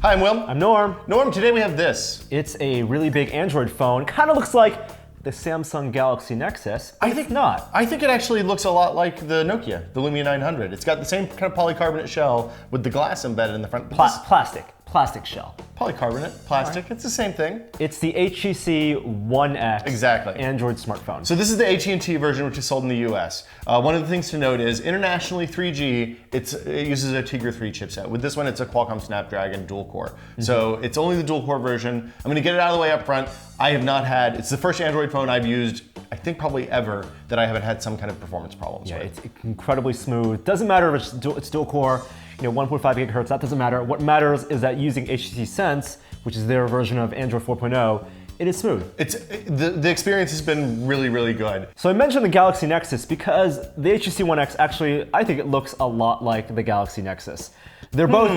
Hi, I'm Will. I'm Norm. Norm, today we have this. It's a really big Android phone. Kind of looks like the Samsung Galaxy Nexus. I think not. I think it actually looks a lot like the Nokia, the Lumia 900. It's got the same kind of polycarbonate shell with the glass embedded in the front. Plastic shell. Polycarbonate, plastic, it's the same thing. It's the HTC One X Android smartphone. So this is the AT&T version, which is sold in the US. One of the things to note is internationally 3G, it uses a Tegra 3 chipset. With this one, it's a Qualcomm Snapdragon dual core. So it's only the dual core version. I'm gonna get it out of the way up front. I have not had, it's the first Android phone I've used, I think probably ever, that I haven't had some kind of performance problems with. It's incredibly smooth. Doesn't matter if it's dual core, 1.5 gigahertz, that doesn't matter. What matters is that using HTC Sense, which is their version of Android 4.0, it is smooth. The experience has been really, really good. So I mentioned the Galaxy Nexus because the HTC One X actually, I think it looks a lot like the Galaxy Nexus. They're both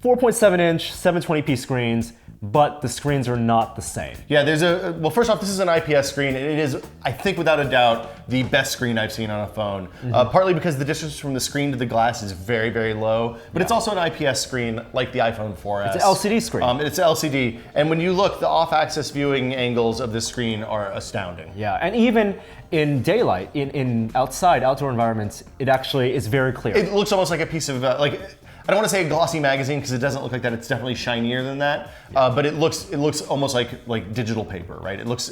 4.7 inch, 720p screens, but the screens are not the same. Yeah, well, first off, this is an IPS screen, and it is, I think without a doubt, the best screen I've seen on a phone. Partly because the distance from the screen to the glass is very, very low, but it's also an IPS screen like the iPhone 4S. It's an LCD screen. It's LCD, and when you look, the off-axis viewing angles of this screen are astounding. Yeah, and even in daylight, in outdoor environments, it actually is very clear. It looks almost like a piece of, I don't want to say a glossy magazine because it doesn't look like that. It's definitely shinier than that, but it looks almost like digital paper, right? It looks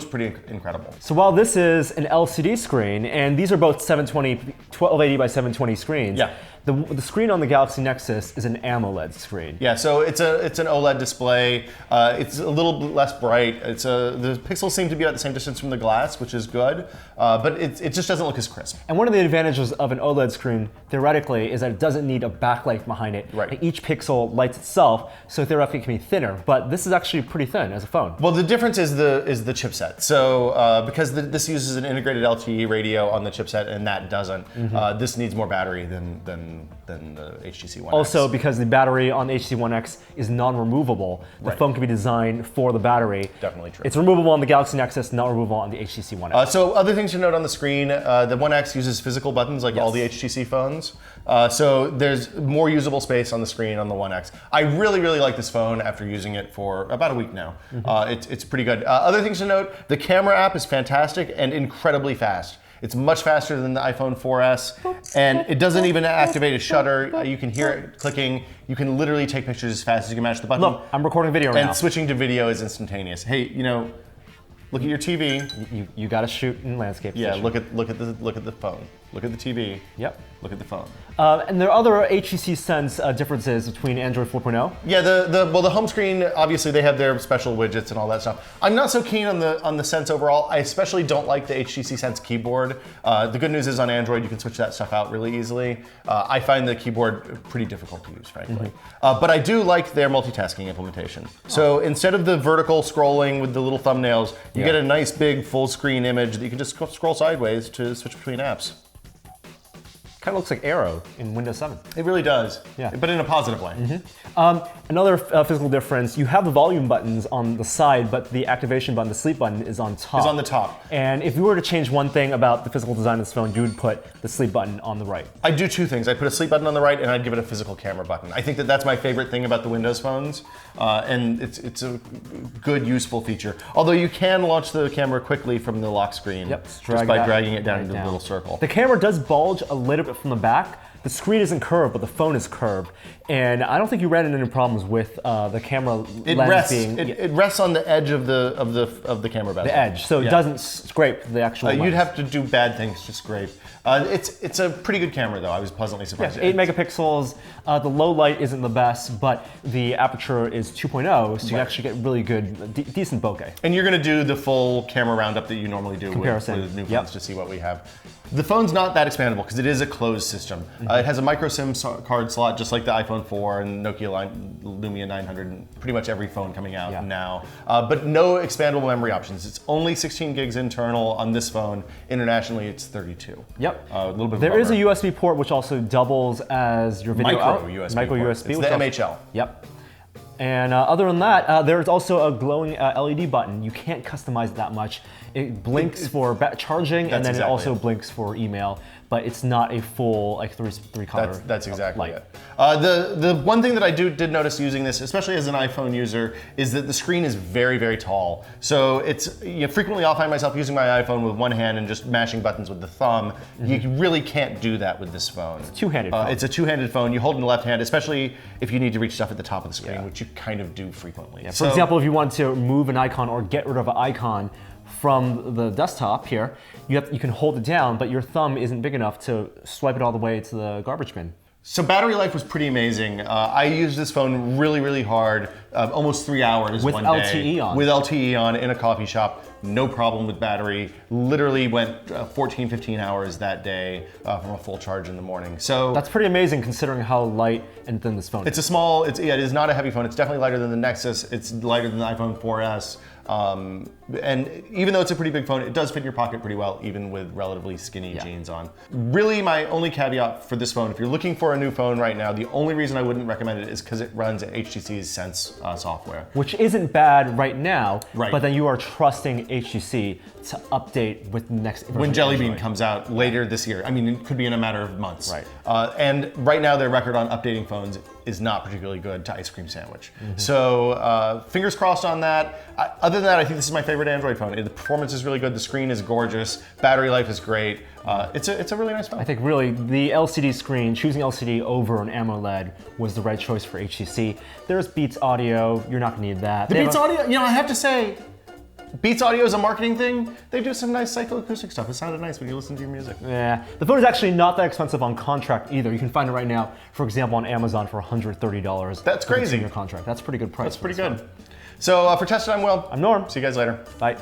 pretty incredible. So while this is an LCD screen, and these are both 1280 by 720 screens, the screen on the Galaxy Nexus is an AMOLED screen. Yeah, so it's an OLED display. It's a little bit less bright. The pixels seem to be at the same distance from the glass, which is good, but it just doesn't look as crisp. And one of the advantages of an OLED screen, theoretically, is that it doesn't need a backlight behind it. Right. And each pixel lights itself, so theoretically it can be thinner, but this is actually pretty thin as a phone. Well, the difference is the chipset. So because this uses an integrated LTE radio on the chipset and that doesn't, this needs more battery than the HTC One X. Also, because the battery on the HTC One X is non-removable, the phone can be designed for the battery. Definitely true. It's removable on the Galaxy Nexus, not removable on the HTC One X. So other things to note on the screen, the One X uses physical buttons like all the HTC phones. So there's more usable space on the screen on the One X. I really, really like this phone after using it for about a week now. It's pretty good. Other things to note, the camera app is fantastic and incredibly fast. It's much faster than the iPhone 4S, and it doesn't even activate a shutter. You can hear it clicking. You can literally take pictures as fast as you can match the button. Look, I'm recording video right now. And switching to video is instantaneous. Hey, look at your TV. You got to shoot in landscape position. Yeah, look at the phone. Look at the TV. Yep. Look at the phone. And there are other HTC Sense differences between Android 4.0. Yeah, the home screen, obviously they have their special widgets and all that stuff. I'm not so keen on the Sense overall. I especially don't like the HTC Sense keyboard. The good news is on Android you can switch that stuff out really easily. I find the keyboard pretty difficult to use, frankly. But I do like their multitasking implementation. So instead of the vertical scrolling with the little thumbnails, you get a nice big full screen image that you can just scroll sideways to switch between apps. Kind of looks like Arrow in Windows 7. It really does, yeah, but in a positive way. Another physical difference, you have the volume buttons on the side, but the activation button, the sleep button, is on top. Is on the top. And if you were to change one thing about the physical design of this phone, you would put the sleep button on the right. I'd do two things. I'd put a sleep button on the right, and I'd give it a physical camera button. I think that's my favorite thing about the Windows phones, and it's a good, useful feature. Although you can launch the camera quickly from the lock screen just by dragging it down into a little circle. The camera does bulge a little bit from the back. The screen isn't curved, but the phone is curved. And I don't think you ran into any problems with the camera lens being... It rests on the edge of the camera bezel. The edge, so it doesn't scrape the actual lens. You'd have to do bad things to scrape. It's a pretty good camera though, I was pleasantly surprised. 8 megapixels, the low light isn't the best, but the aperture is 2.0, so you actually get really good, decent bokeh. And you're gonna do the full camera roundup that you normally do with new phones to see what we have. The phone's not that expandable because it is a closed system. It has a micro SIM card slot just like the iPhone 4 and Nokia Lumia 900 and pretty much every phone coming out now. But no expandable memory options. It's only 16 gigs internal on this phone. Internationally, it's 32. Yep. A little bit. There is a USB port which also doubles as your video out. Micro USB. It's the MHL. Yep. And other than that, there's also a glowing LED button. You can't customize it that much. It blinks for charging, and then it also blinks for email. but it's not a full like three color. That's exactly light. it. The one thing that I did notice using this, especially as an iPhone user, is that the screen is very, very tall. So it's frequently I'll find myself using my iPhone with one hand and just mashing buttons with the thumb. You really can't do that with this phone. It's a two-handed phone. It's a two-handed phone. You hold in the left hand, especially if you need to reach stuff at the top of the screen, which you kind of do frequently. For example, if you want to move an icon or get rid of an icon from the desktop here, you can hold it down, but your thumb isn't big enough to swipe it all the way to the garbage bin. So battery life was pretty amazing. I used this phone really, really hard, almost 3 hours with one LTE day. on. With LTE on in a coffee shop. No problem with battery. Literally went 14, 15 hours that day from a full charge in the morning. So that's pretty amazing considering how light and thin this phone is. It's a small, it is not a heavy phone. It's definitely lighter than the Nexus. It's lighter than the iPhone 4S. And even though it's a pretty big phone, it does fit in your pocket pretty well, even with relatively skinny jeans on. Really, my only caveat for this phone, if you're looking for a new phone right now, the only reason I wouldn't recommend it is because it runs HTC's Sense software. Which isn't bad right now, right. But then you are trusting HTC to update with the next version. When Jelly Bean comes out later this year. I mean, it could be in a matter of months. Right. And right now, their record on updating phones is not particularly good to Ice Cream Sandwich. So fingers crossed on that. Other than that, I think this is my favorite Android phone. The performance is really good. The screen is gorgeous. Battery life is great. It's a really nice phone. I think really the LCD screen, choosing LCD over an AMOLED was the right choice for HTC. There's Beats Audio. You're not gonna need that. The Beats Audio, I have to say, Beats Audio is a marketing thing. They do some nice psychoacoustic stuff. It sounded nice when you listen to your music. Yeah, the phone is actually not that expensive on contract either. You can find it right now, for example, on Amazon for $130. That's crazy. Your contract. That's a pretty good price. That's pretty good. So for Tested, I'm Will. I'm Norm. See you guys later. Bye.